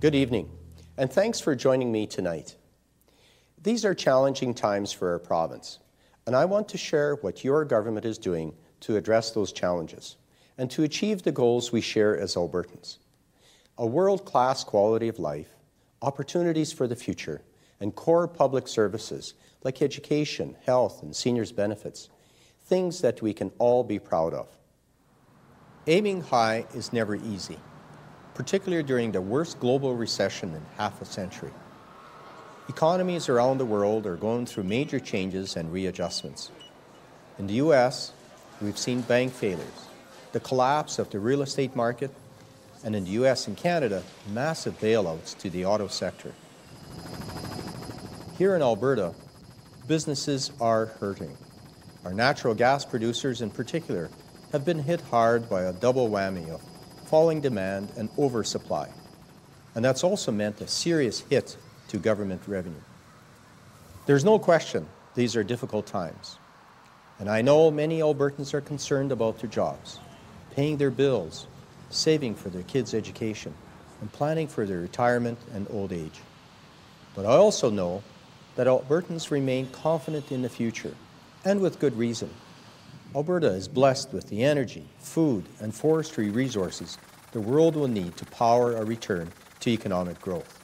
Good evening, and thanks for joining me tonight. These are challenging times for our province, and I want to share what your government is doing to address those challenges and to achieve the goals we share as Albertans. A world-class quality of life, opportunities for the future, and core public services like education, health, and seniors' benefits, things that we can all be proud of. Aiming high is never easy, particularly during the worst global recession in half a century. Economies around the world are going through major changes and readjustments. In the U.S., we've seen bank failures, the collapse of the real estate market, and in the U.S. and Canada, massive bailouts to the auto sector. Here in Alberta, businesses are hurting. Our natural gas producers in particular have been hit hard by a double whammy of falling demand and oversupply. And that's also meant a serious hit to government revenue. There's no question these are difficult times. And I know many Albertans are concerned about their jobs, paying their bills, saving for their kids' education, and planning for their retirement and old age. But I also know that Albertans remain confident in the future, and with good reason. Alberta is blessed with the energy, food, and forestry resources the world will need to power a return to economic growth.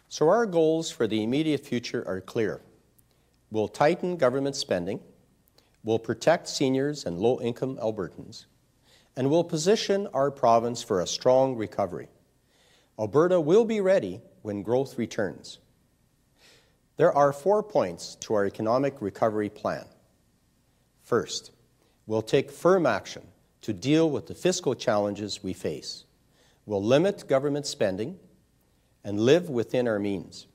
So our goals for the immediate future are clear. We'll tighten government spending, we'll protect seniors and low-income Albertans, and we'll position our province for a strong recovery. Alberta will be ready when growth returns. There are 4 points to our economic recovery plan. First, we'll take firm action to deal with the fiscal challenges we face. We'll limit government spending and live within our means.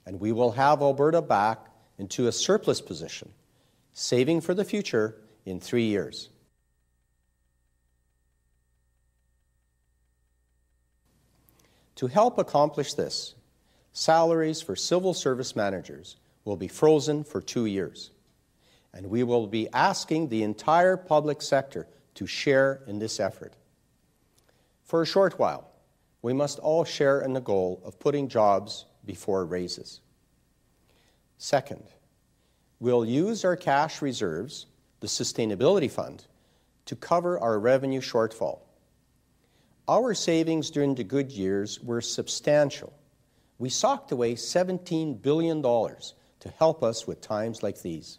And we will have Alberta back into a surplus position, saving for the future in 3 years. To help accomplish this, salaries for civil service managers will be frozen for 2 years. And we will be asking the entire public sector to share in this effort. For a short while, we must all share in the goal of putting jobs before raises. Second, we'll use our cash reserves, the Sustainability Fund, to cover our revenue shortfall. Our savings during the good years were substantial. We socked away $17 billion to help us with times like these.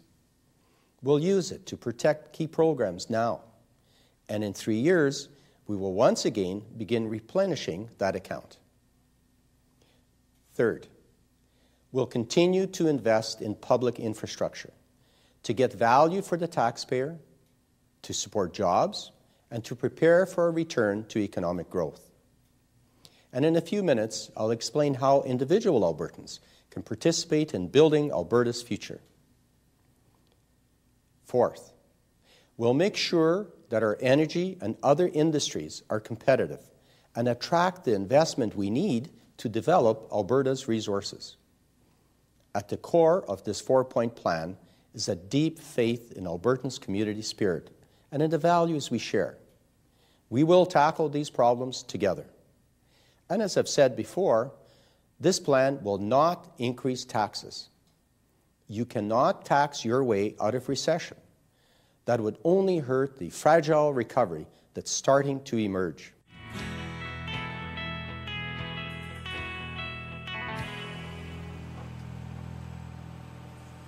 We'll use it to protect key programs now. And in 3 years, we will once again begin replenishing that account. Third, we'll continue to invest in public infrastructure to get value for the taxpayer, to support jobs, and to prepare for a return to economic growth. And in a few minutes, I'll explain how individual Albertans can participate in building Alberta's future. Fourth, we'll make sure that our energy and other industries are competitive and attract the investment we need to develop Alberta's resources. At the core of this 4-point plan is a deep faith in Albertans' community spirit and in the values we share. We will tackle these problems together. And as I've said before, this plan will not increase taxes. You cannot tax your way out of recession. That would only hurt the fragile recovery that's starting to emerge.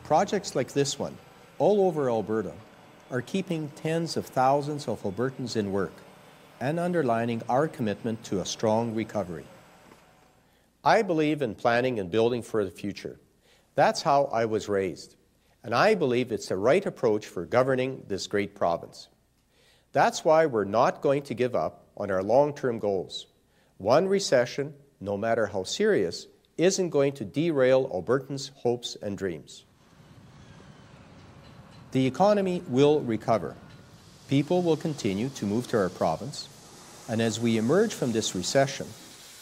Projects like this one, all over Alberta, are keeping tens of thousands of Albertans in work and underlining our commitment to a strong recovery. I believe in planning and building for the future. That's how I was raised, and I believe it's the right approach for governing this great province. That's why we're not going to give up on our long-term goals. One recession, no matter how serious, isn't going to derail Albertans' hopes and dreams. The economy will recover. People will continue to move to our province, and as we emerge from this recession,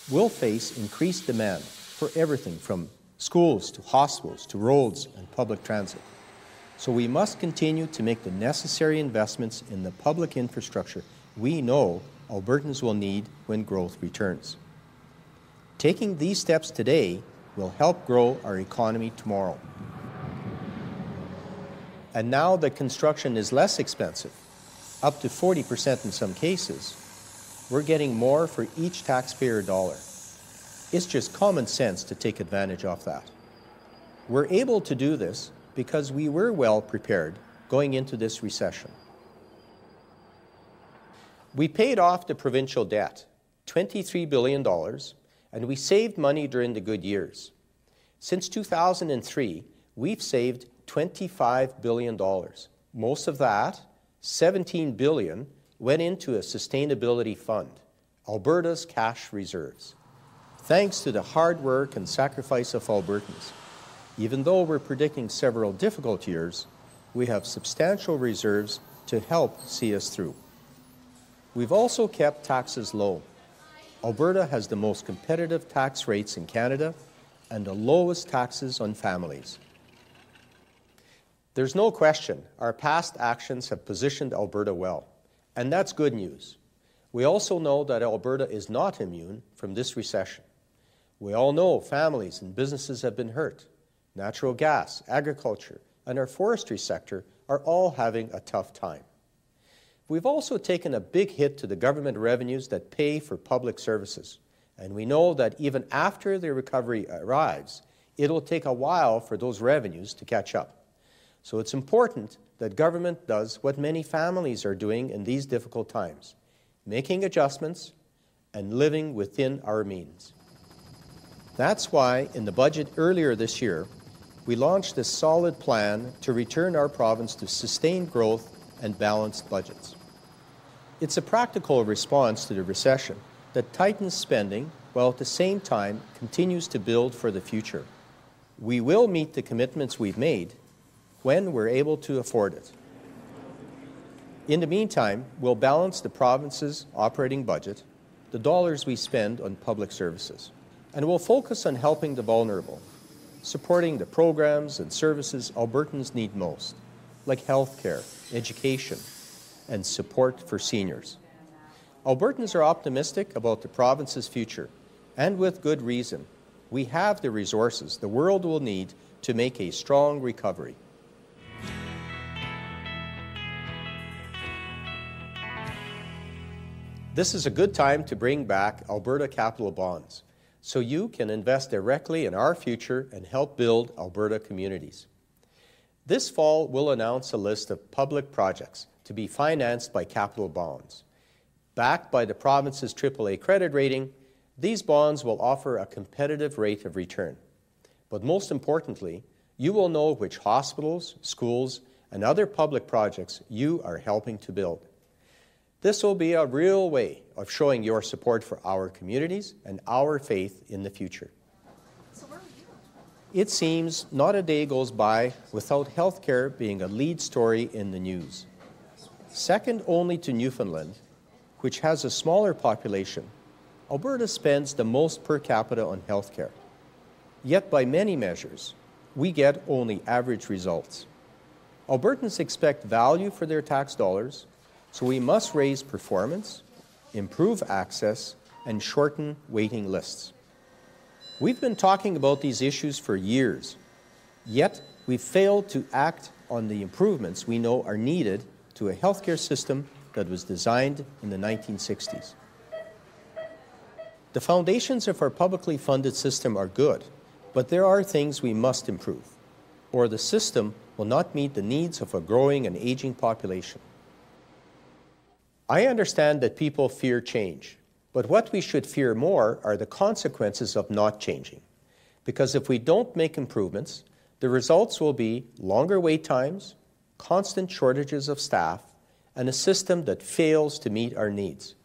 we'll face increased demand for everything from schools to hospitals to roads and public transit. So we must continue to make the necessary investments in the public infrastructure we know Albertans will need when growth returns. Taking these steps today will help grow our economy tomorrow. And now that construction is less expensive, up to 40% in some cases, we're getting more for each taxpayer dollar. It's just common sense to take advantage of that. We're able to do this because we were well prepared going into this recession. We paid off the provincial debt, $23 billion, and we saved money during the good years. Since 2003, we've saved $25 billion. Most of that, $17 billion, went into a sustainability fund, Alberta's cash reserves. Thanks to the hard work and sacrifice of Albertans, even though we're predicting several difficult years, we have substantial reserves to help see us through. We've also kept taxes low. Alberta has the most competitive tax rates in Canada and the lowest taxes on families. There's no question our past actions have positioned Alberta well, and that's good news. We also know that Alberta is not immune from this recession. We all know families and businesses have been hurt. Natural gas, agriculture, and our forestry sector are all having a tough time. We've also taken a big hit to the government revenues that pay for public services, and we know that even after the recovery arrives, it'll take a while for those revenues to catch up. So it's important that government does what many families are doing in these difficult times, making adjustments and living within our means. That's why in the budget earlier this year, we launched a solid plan to return our province to sustained growth and balanced budgets. It's a practical response to the recession that tightens spending while at the same time continues to build for the future. We will meet the commitments we've made when we're able to afford it. In the meantime, we'll balance the province's operating budget, the dollars we spend on public services, and we'll focus on helping the vulnerable, supporting the programs and services Albertans need most, like healthcare, education, and support for seniors. Albertans are optimistic about the province's future, and with good reason. We have the resources the world will need to make a strong recovery. This is a good time to bring back Alberta Capital Bonds, so you can invest directly in our future and help build Alberta communities. This fall, we'll announce a list of public projects to be financed by capital bonds. Backed by the province's AAA credit rating, these bonds will offer a competitive rate of return. But most importantly, you will know which hospitals, schools, and other public projects you are helping to build. This will be a real way of showing your support for our communities and our faith in the future. It seems not a day goes by without healthcare being a lead story in the news. Second only to Newfoundland, which has a smaller population, Alberta spends the most per capita on healthcare. Yet by many measures, we get only average results. Albertans expect value for their tax dollars, so we must raise performance, improve access, and shorten waiting lists. We've been talking about these issues for years, yet we've failed to act on the improvements we know are needed to a healthcare system that was designed in the 1960s. The foundations of our publicly funded system are good, but there are things we must improve, or the system will not meet the needs of a growing and aging population. I understand that people fear change, but what we should fear more are the consequences of not changing. Because if we don't make improvements, the results will be longer wait times, constant shortages of staff, and a system that fails to meet our needs.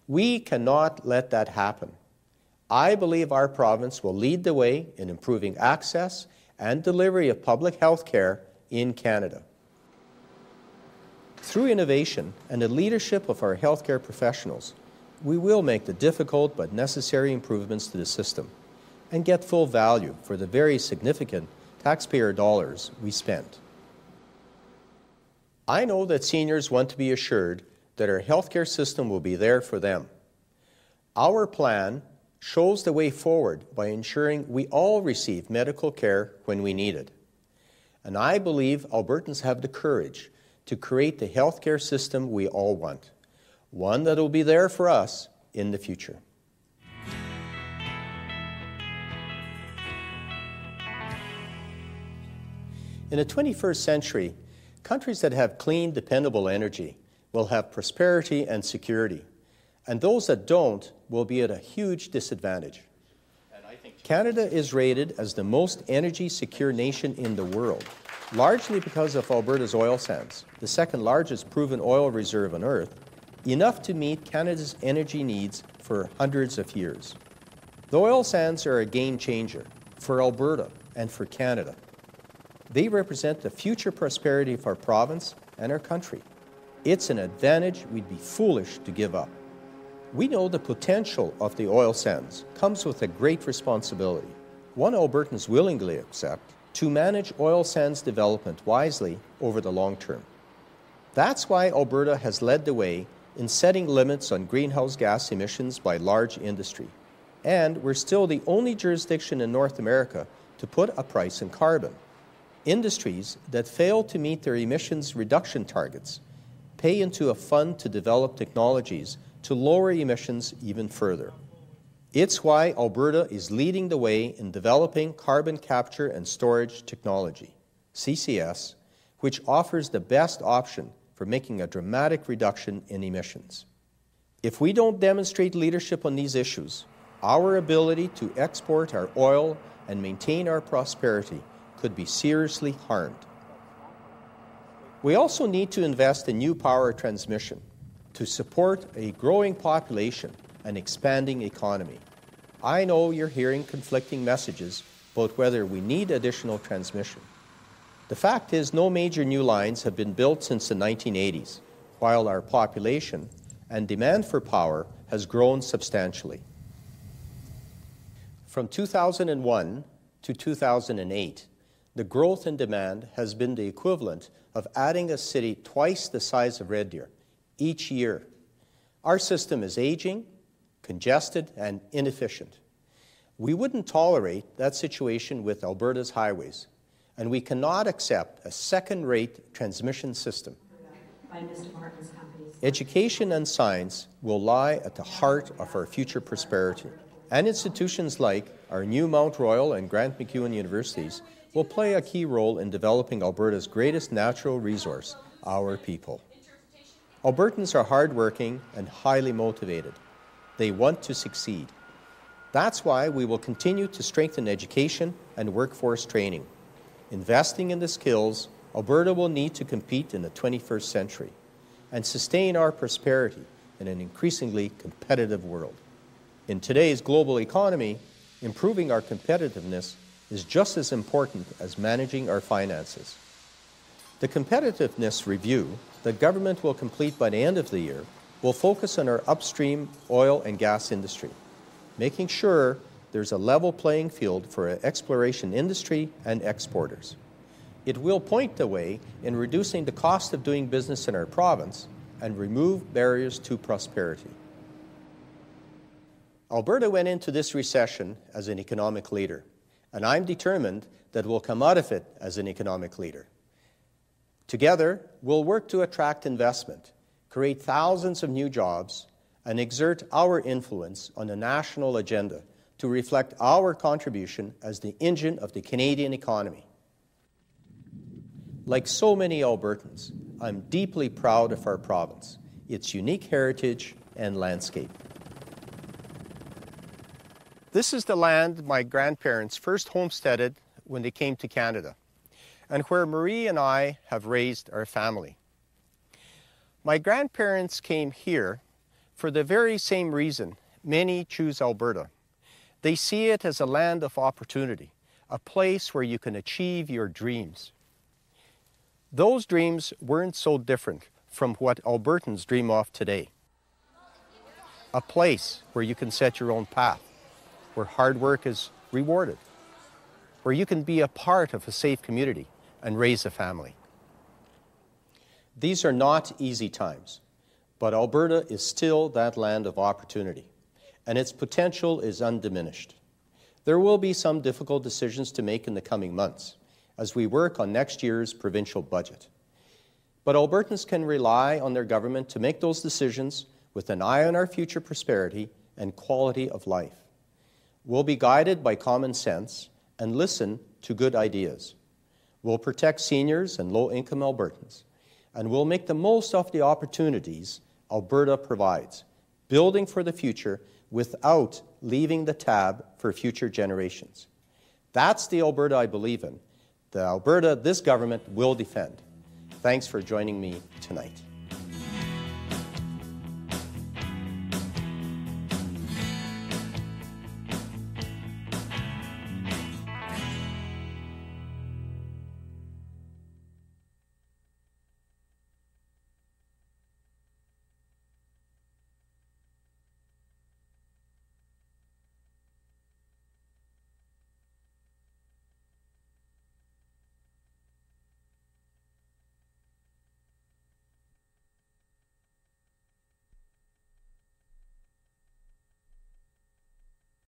We cannot let that happen. I believe our province will lead the way in improving access and delivery of public health care in Canada. Through innovation and the leadership of our healthcare professionals, we will make the difficult but necessary improvements to the system and get full value for the very significant taxpayer dollars we spent. I know that seniors want to be assured that our healthcare system will be there for them. Our plan shows the way forward by ensuring we all receive medical care when we need it. And I believe Albertans have the courage to create the healthcare system we all want, one that will be there for us in the future. In the 21st century, countries that have clean, dependable energy will have prosperity and security, and those that don't will be at a huge disadvantage. Canada is rated as the most energy-secure nation in the world, largely because of Alberta's oil sands, the second largest proven oil reserve on Earth, enough to meet Canada's energy needs for hundreds of years. The oil sands are a game changer for Alberta and for Canada. They represent the future prosperity of our province and our country. It's an advantage we'd be foolish to give up. We know the potential of the oil sands comes with a great responsibility, one Albertans willingly accept, to manage oil sands development wisely over the long term. That's why Alberta has led the way in setting limits on greenhouse gas emissions by large industry. And we're still the only jurisdiction in North America to put a price on carbon. Industries that fail to meet their emissions reduction targets pay into a fund to develop technologies to lower emissions even further. It's why Alberta is leading the way in developing carbon capture and storage technology, CCS, which offers the best option for making a dramatic reduction in emissions. If we don't demonstrate leadership on these issues, our ability to export our oil and maintain our prosperity could be seriously harmed. We also need to invest in new power transmission to support a growing population and expanding economy. I know you're hearing conflicting messages about whether we need additional transmission. The fact is, no major new lines have been built since the 1980s, while our population and demand for power has grown substantially. From 2001 to 2008, the growth in demand has been the equivalent of adding a city twice the size of Red Deer each year. Our system is aging, congested, and inefficient. We wouldn't tolerate that situation with Alberta's highways, and we cannot accept a second-rate transmission system. Education and science will lie at the heart of our future prosperity, and institutions like our new Mount Royal and Grant MacEwan universities will play a key role in developing Alberta's greatest natural resource, our people. Albertans are hardworking and highly motivated. They want to succeed. That's why we will continue to strengthen education and workforce training. Investing in the skills Alberta will need to compete in the 21st century and sustain our prosperity in an increasingly competitive world. In today's global economy, improving our competitiveness is just as important as managing our finances. The competitiveness review that government will complete by the end of the year will focus on our upstream oil and gas industry, making sure there's a level playing field for our exploration industry and exporters. It will point the way in reducing the cost of doing business in our province and remove barriers to prosperity. Alberta went into this recession as an economic leader, and I'm determined that we'll come out of it as an economic leader. Together, we'll work to attract investment, create thousands of new jobs, and exert our influence on the national agenda to reflect our contribution as the engine of the Canadian economy. Like so many Albertans, I'm deeply proud of our province, its unique heritage and landscape. This is the land my grandparents first homesteaded when they came to Canada, and where Marie and I have raised our family. My grandparents came here for the very same reason many choose Alberta. They see it as a land of opportunity, a place where you can achieve your dreams. Those dreams weren't so different from what Albertans dream of today. A place where you can set your own path, where hard work is rewarded, where you can be a part of a safe community and raise a family. These are not easy times, but Alberta is still that land of opportunity. and its potential is undiminished. There will be some difficult decisions to make in the coming months as we work on next year's provincial budget. But Albertans can rely on their government to make those decisions with an eye on our future prosperity and quality of life. We'll be guided by common sense and listen to good ideas. We'll protect seniors and low-income Albertans, and we'll make the most of the opportunities Alberta provides, building for the future without leaving the tab for future generations. That's the Alberta I believe in, the Alberta this government will defend. Thanks for joining me tonight.